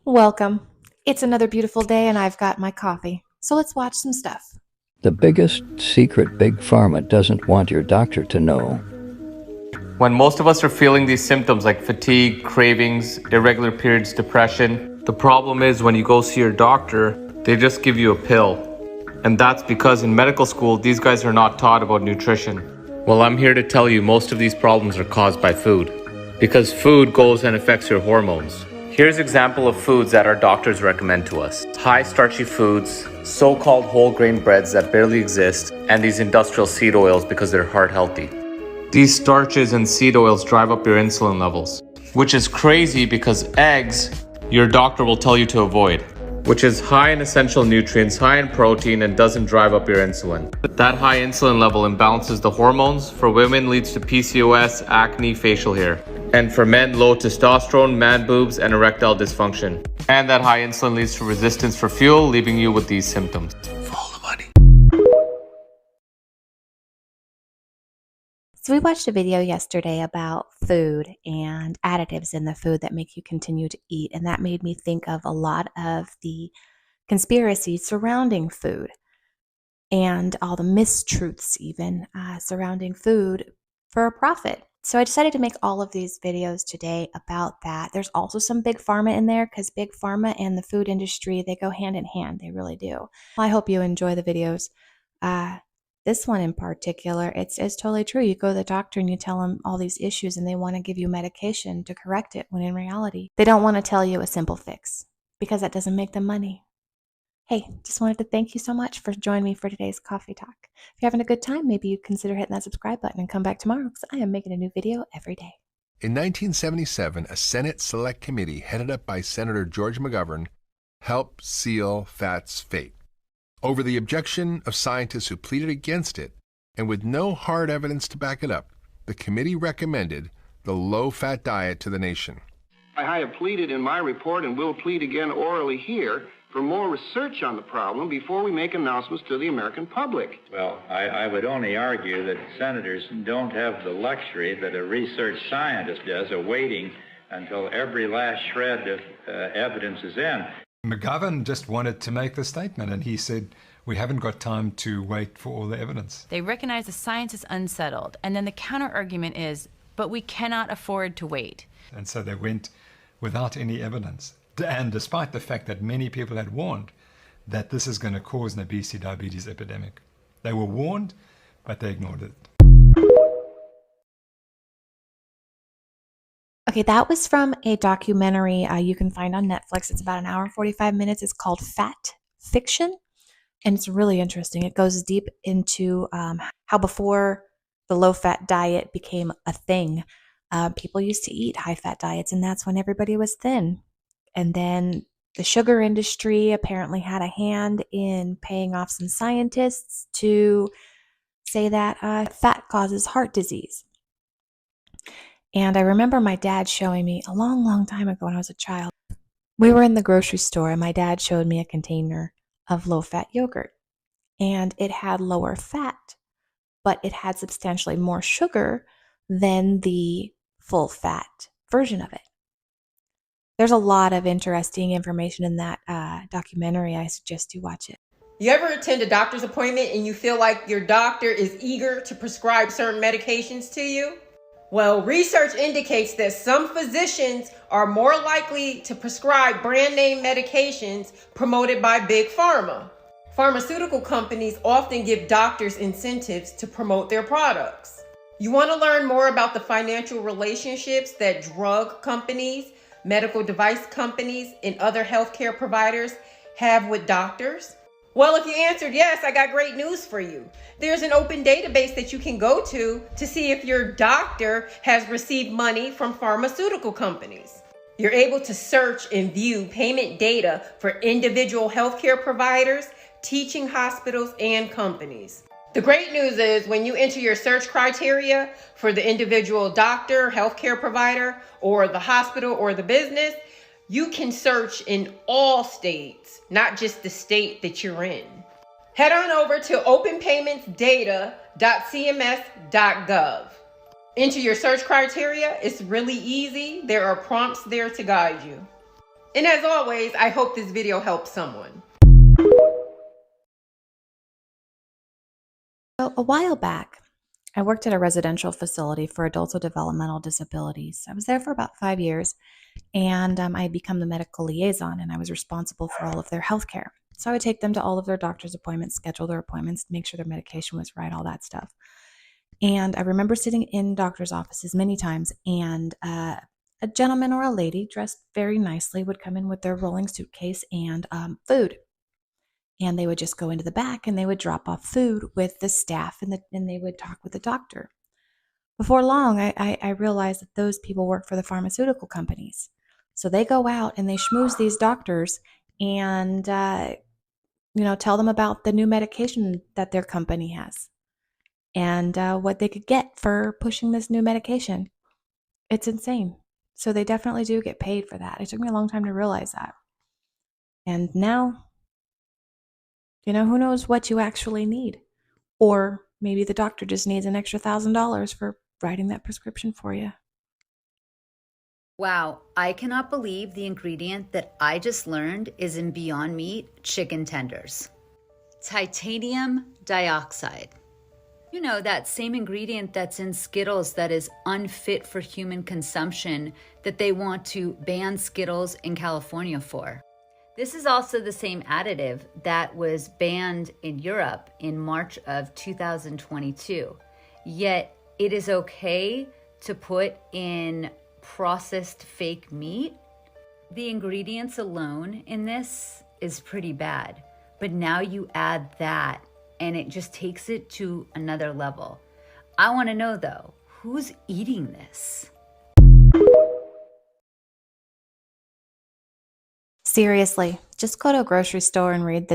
Welcome. It's another beautiful day and I've got my coffee. So let's watch some stuff. The biggest secret Big Pharma doesn't want your doctor to know. When most of us are feeling these symptoms like fatigue, cravings, irregular periods, depression, the problem is when you go see your doctor, they just give you a pill. And that's because in medical school, these guys are not taught about nutrition. Well, I'm here to tell you most of these problems are caused by food. Because food goes and affects your hormones. Here's an example of foods that our doctors recommend to us. High starchy foods, so-called whole grain breads that barely exist, and these industrial seed oils because they're heart healthy. These starches and seed oils drive up your insulin levels, which is crazy because eggs, your doctor will tell you to avoid, which is high in essential nutrients, high in protein, and doesn't drive up your insulin. That high insulin level imbalances the hormones. For women, leads to PCOS, acne, facial hair. And for men, low testosterone, man boobs, and erectile dysfunction. And that high insulin leads to resistance for fuel, leaving you with these symptoms. Follow the money. So we watched a video yesterday about food and additives in the food that make you continue to eat. And that made me think of a lot of the conspiracies surrounding food and all the mistruths even surrounding food for a profit. So I decided to make all of these videos today about that. There's also some big pharma in there because big pharma and the food industry, they go hand in hand. They really do. I hope you enjoy the videos. This one in particular, it's totally true. You go to the doctor and you tell them all these issues and they want to give you medication to correct it when in reality, they don't want to tell you a simple fix because that doesn't make them money. Hey, just wanted to thank you so much for joining me for today's coffee talk. If you're having a good time, maybe you consider hitting that subscribe button and come back tomorrow because I am making a new video every day. In 1977, a Senate Select Committee headed up by Senator George McGovern helped seal fat's fate over the objection of scientists who pleaded against it, and with no hard evidence to back it up, the committee recommended the low-fat diet to the nation. I have pleaded in my report and will plead again orally here for more research on the problem before we make announcements to the American public. Well, I would only argue that senators don't have the luxury that a research scientist does of waiting until every last shred of evidence is in. McGovern just wanted to make the statement, and he said, we haven't got time to wait for all the evidence. They recognize the science is unsettled, and then the counter-argument is, but we cannot afford to wait. And so they went without any evidence. And despite the fact that many people had warned that this is going to cause an obesity diabetes epidemic. They were warned, but they ignored it. Okay, that was from a documentary you can find on Netflix. It's about an hour and 45 minutes. It's called Fat Fiction, and it's really interesting. It goes deep into how before the low-fat diet became a thing, people used to eat high-fat diets, and that's when everybody was thin. And then the sugar industry apparently had a hand in paying off some scientists to say that fat causes heart disease. And I remember my dad showing me a long, long time ago when I was a child. We were in the grocery store and my dad showed me a container of low-fat yogurt. And it had lower fat, but it had substantially more sugar than the full-fat version of it. There's a lot of interesting information in that documentary. I suggest you watch it. You ever attend a doctor's appointment and you feel like your doctor is eager to prescribe certain medications to you? Well, research indicates that some physicians are more likely to prescribe brand name medications promoted by big pharma. Pharmaceutical companies often give doctors incentives to promote their products. You want to learn more about the financial relationships that drug companies, medical device companies, and other healthcare providers have with doctors? Well, if you answered yes, I got great news for you. There's an open database that you can go to see if your doctor has received money from pharmaceutical companies. You're able to search and view payment data for individual healthcare providers, teaching hospitals, and companies. The great news is when you enter your search criteria for the individual doctor, healthcare provider, or the hospital or the business, You can search in all states, not just the state that you're in. Head on over to openpaymentsdata.cms.gov. Enter your search criteria. It's really easy. There are prompts there to guide you. And as always, I hope this video helps someone. So a while back, I worked at a residential facility for adults with developmental disabilities. I was there for about 5 years, and I had become the medical liaison, and I was responsible for all of their health care. So I would take them to all of their doctor's appointments, schedule their appointments, make sure their medication was right, all that stuff. And I remember sitting in doctor's offices many times, and a gentleman or a lady dressed very nicely would come in with their rolling suitcase and food. And they would just go into the back and they would drop off food with the staff, and they would talk with the doctor. Before long, I realized that those people work for the pharmaceutical companies. So they go out and they schmooze these doctors and tell them about the new medication that their company has and what they could get for pushing this new medication. It's insane. So they definitely do get paid for that. It took me a long time to realize that. And now, who knows what you actually need? Or maybe the doctor just needs an extra $1,000 for writing that prescription for you. Wow, I cannot believe the ingredient that I just learned is in Beyond Meat chicken tenders. Titanium dioxide. You know, that same ingredient that's in Skittles that is unfit for human consumption that they want to ban Skittles in California for. This is also the same additive that was banned in Europe in March of 2022. Yet it is okay to put in processed fake meat. The ingredients alone in this is pretty bad, but now you add that and it just takes it to another level. I want to know though, who's eating this? Seriously, just go to a grocery store and read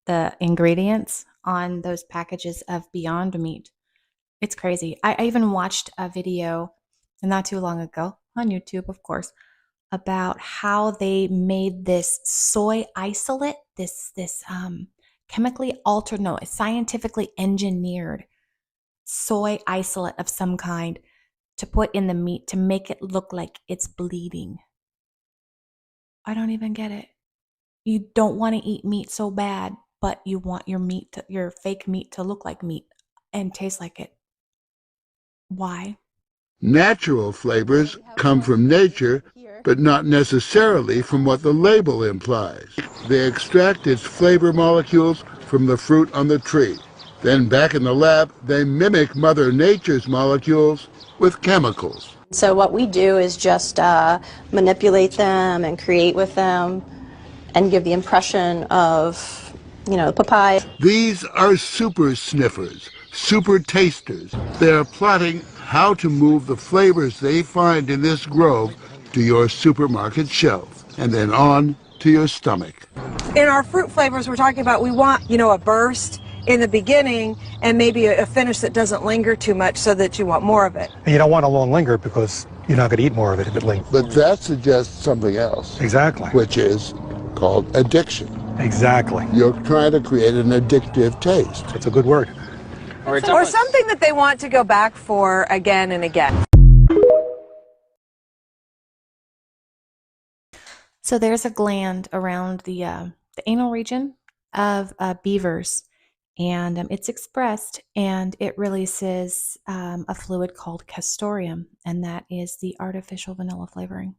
the ingredients on those packages of Beyond Meat. It's crazy. I even watched a video not too long ago on YouTube, of course, about how they made this soy isolate, this chemically altered, no, scientifically engineered soy isolate of some kind to put in the meat to make it look like it's bleeding. I don't even get it. You don't want to eat meat so bad, but you want your fake meat to look like meat and taste like it. Why? Natural flavors come from nature, but not necessarily from what the label implies. They extract its flavor molecules from the fruit on the tree. Then back in the lab, they mimic Mother Nature's molecules with chemicals. So what we do is just manipulate them and create with them and give the impression of, papaya. These are super sniffers, super tasters. They're plotting how to move the flavors they find in this grove to your supermarket shelf and then on to your stomach. In our fruit flavors, we're talking about we want, a burst in the beginning and maybe a finish that doesn't linger too much so that you want more of it. And you don't want a long linger because you're not going to eat more of it if it lingers. But that suggests something else. Exactly. Which is called addiction. Exactly. You're trying to create an addictive taste. It's a good word. Or something that they want to go back for again and again. So there's a gland around the anal region of beavers, and it's expressed, and it releases a fluid called castoreum, and that is the artificial vanilla flavoring.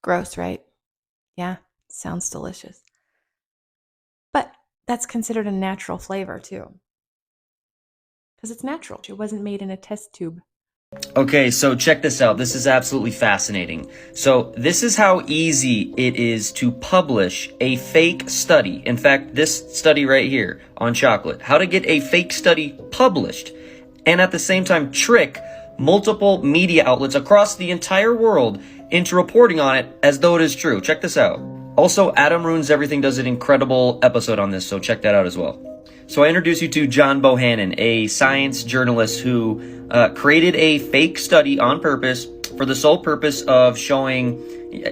Gross, right? Yeah, sounds delicious. But that's considered a natural flavor too, because it's natural. It wasn't made in a test tube. Okay, so check this out. This is absolutely fascinating. So this is how easy it is to publish a fake study. In fact, this study right here on chocolate, how to get a fake study published and at the same time trick multiple media outlets across the entire world into reporting on it as though it is true. Check this out. Also, Adam Ruins Everything does an incredible episode on this, so check that out as well. So I introduce you to John Bohannon, a science journalist who created a fake study on purpose for the sole purpose of showing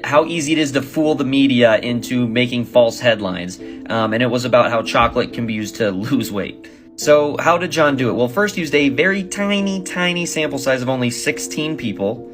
how easy it is to fool the media into making false headlines. And it was about how chocolate can be used to lose weight. So how did John do it? Well, first he used a very tiny sample size of only 16 people.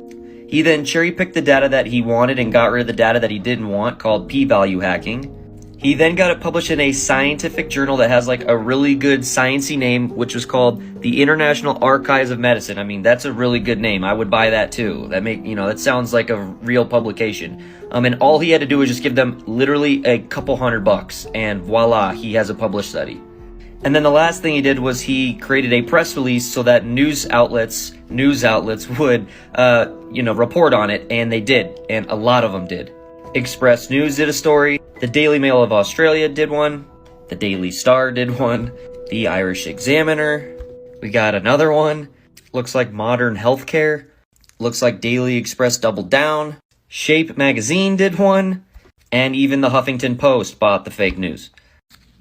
He then cherry-picked the data that he wanted and got rid of the data that he didn't want, called p-value hacking. He then got it published in a scientific journal that has like a really good sciencey name, which was called the International Archives of Medicine. I mean, that's a really good name. I would buy that too. That sounds like a real publication. And all he had to do was just give them literally a couple $100, and voila, he has a published study. And then the last thing he did was he created a press release so that news outlets would, report on it, and they did, and a lot of them did. Express News did a story, the Daily Mail of Australia did one, the Daily Star did one, the Irish Examiner, we got another one, looks like Modern Healthcare, looks like Daily Express doubled down, Shape Magazine did one, and even the Huffington Post bought the fake news.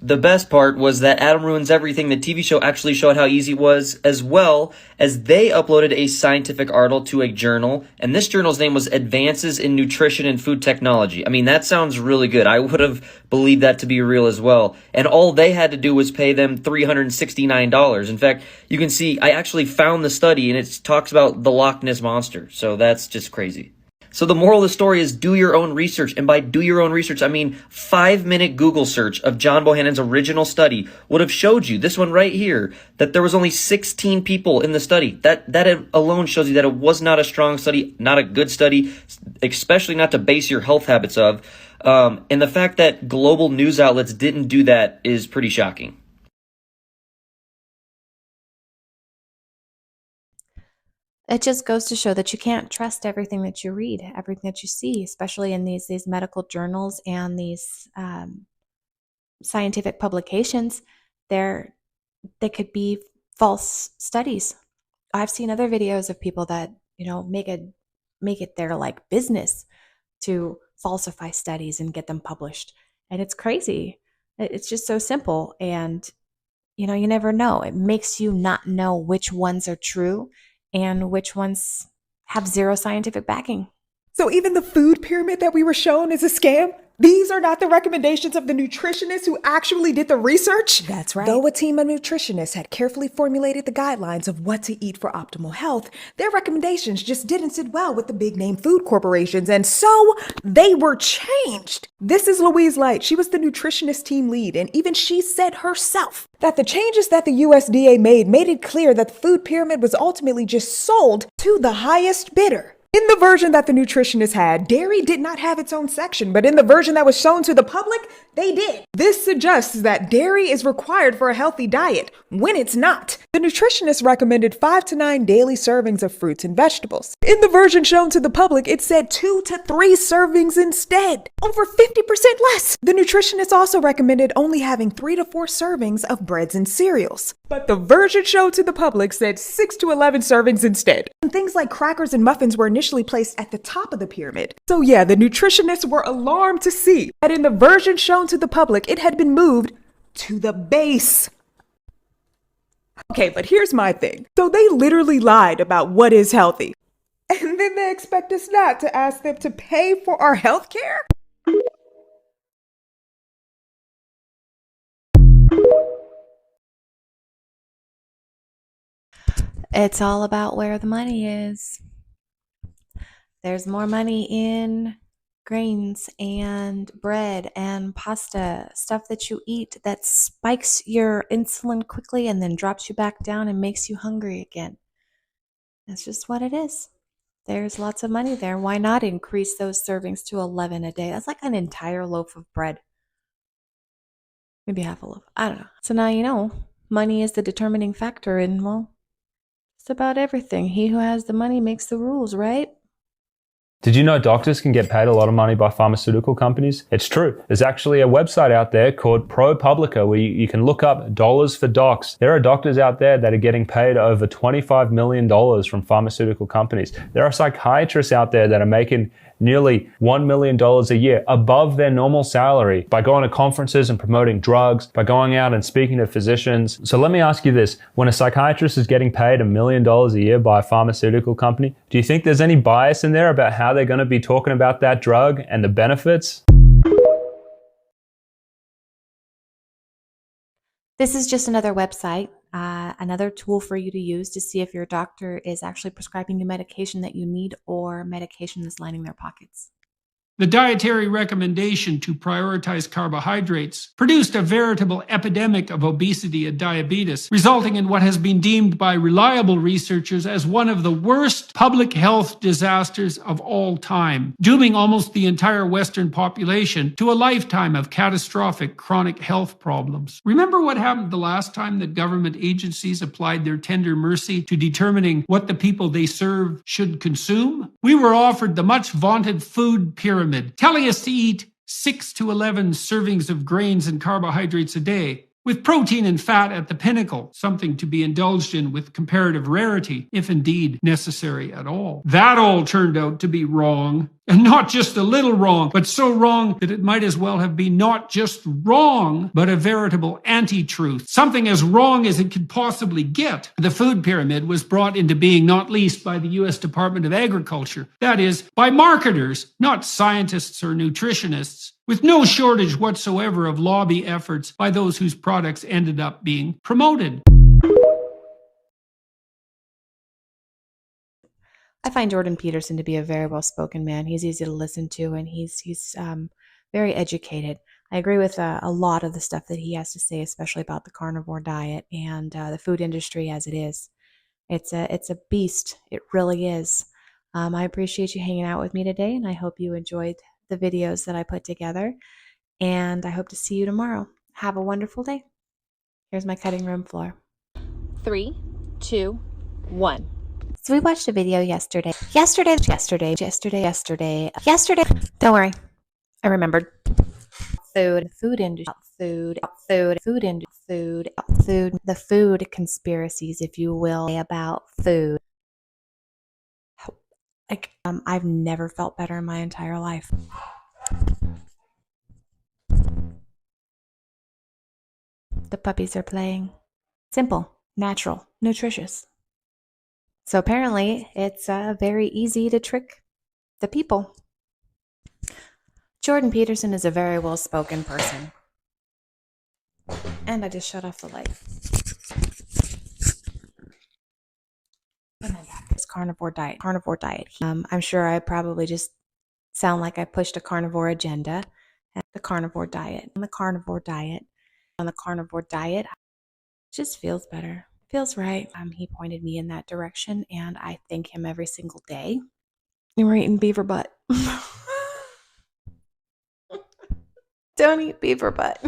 The best part was that Adam Ruins Everything, the TV show, actually showed how easy it was, as well as they uploaded a scientific article to a journal, and this journal's name was Advances in Nutrition and Food Technology. I mean, that sounds really good. I would have believed that to be real as well. And all they had to do was pay them $369. In fact, you can see, I actually found the study, and it talks about the Loch Ness Monster, so that's just crazy. So the moral of the story is do your own research. And by do your own research, I mean 5-minute Google search of John Bohannon's original study would have showed you, this one right here, that there was only 16 people in the study. That alone shows you that it was not a strong study, not a good study, especially not to base your health habits of. And the fact that global news outlets didn't do that is pretty shocking. It just goes to show that you can't trust everything that you read, everything that you see, especially in these medical journals and these scientific publications. They could be false studies. I've seen other videos of people that make it their like business to falsify studies and get them published, and it's crazy. It's just so simple, and you never know. It makes you not know which ones are true and which ones have zero scientific backing. So even the food pyramid that we were shown is a scam? These are not the recommendations of the nutritionists who actually did the research? That's right. Though a team of nutritionists had carefully formulated the guidelines of what to eat for optimal health, their recommendations just didn't sit well with the big name food corporations, and so they were changed. This is Louise Light. She was the nutritionist team lead, and even she said herself that the changes that the USDA made it clear that the food pyramid was ultimately just sold to the highest bidder. In the version that the nutritionists had, dairy did not have its own section, but in the version that was shown to the public, they did. This suggests that dairy is required for a healthy diet, when it's not. The nutritionists recommended 5 to 9 daily servings of fruits and vegetables. In the version shown to the public, it said 2 to 3 servings instead, over 50% less. The nutritionists also recommended only having 3 to 4 servings of breads and cereals. But the version shown to the public said 6 to 11 servings instead. And things like crackers and muffins were initially placed at the top of the pyramid. So yeah, the nutritionists were alarmed to see that in the version shown to the public, it had been moved to the base. Okay, but here's my thing. So they literally lied about what is healthy. And then they expect us not to ask them to pay for our health care? It's all about where the money is. There's more money in grains and bread and pasta, stuff that you eat that spikes your insulin quickly and then drops you back down and makes you hungry again. That's just what it is. There's lots of money there. Why not increase those servings to 11 a day? That's like an entire loaf of bread. Maybe half a loaf. I don't know. So now you know, money is the determining factor in, well, it's about everything. He who has the money makes the rules, right? Did you know doctors can get paid a lot of money by pharmaceutical companies? It's true. There's actually a website out there called ProPublica where you can look up dollars for docs. There are doctors out there that are getting paid over $25 million from pharmaceutical companies. There are psychiatrists out there that are making nearly $1 million a year above their normal salary by going to conferences and promoting drugs, by going out and speaking to physicians. So let me ask you this. When a psychiatrist is getting paid $1 million a year by a pharmaceutical company, do you think there's any bias in there about how they're going to be talking about that drug and the benefits? This is just another website, another tool for you to use to see if your doctor is actually prescribing you medication that you need or medication that's lining their pockets. The dietary recommendation to prioritize carbohydrates produced a veritable epidemic of obesity and diabetes, resulting in what has been deemed by reliable researchers as one of the worst public health disasters of all time, dooming almost the entire Western population to a lifetime of catastrophic chronic health problems. Remember what happened the last time that government agencies applied their tender mercy to determining what the people they serve should consume? We were offered the much vaunted food pyramid, telling us to eat 6 to 11 servings of grains and carbohydrates a day, with protein and fat at the pinnacle, something to be indulged in with comparative rarity, if indeed necessary at all. That all turned out to be wrong, and not just a little wrong, but so wrong that it might as well have been not just wrong, but a veritable anti-truth, something as wrong as it could possibly get. The food pyramid was brought into being not least by the U.S. Department of Agriculture, that is, by marketers, not scientists or nutritionists, with no shortage whatsoever of lobby efforts by those whose products ended up being promoted. I find Jordan Peterson to be a very well-spoken man. He's easy to listen to, and he's very educated. I agree with a lot of the stuff that he has to say, especially about the carnivore diet and the food industry as it is. It's a beast. It really is. I appreciate you hanging out with me today, and I hope you enjoyed the videos that I put together. And I hope to see you tomorrow. Have a wonderful day. Here's my cutting room floor. 3, 2, 1. So we watched a video yesterday. Yesterday. Don't worry. I remembered. Food industry, the food conspiracies, if you will, about food. I've never felt better in my entire life. The puppies are playing. Simple, natural, nutritious. So apparently it's very easy to trick the people. Jordan Peterson is a very well-spoken person. And I just shut off the light. This carnivore diet. I'm sure I probably just sound like I pushed a carnivore agenda. The carnivore diet. On the carnivore diet, just feels better. Feels right. He pointed me in that direction, and I thank him every single day. You were eating beaver butt. Don't eat beaver butt.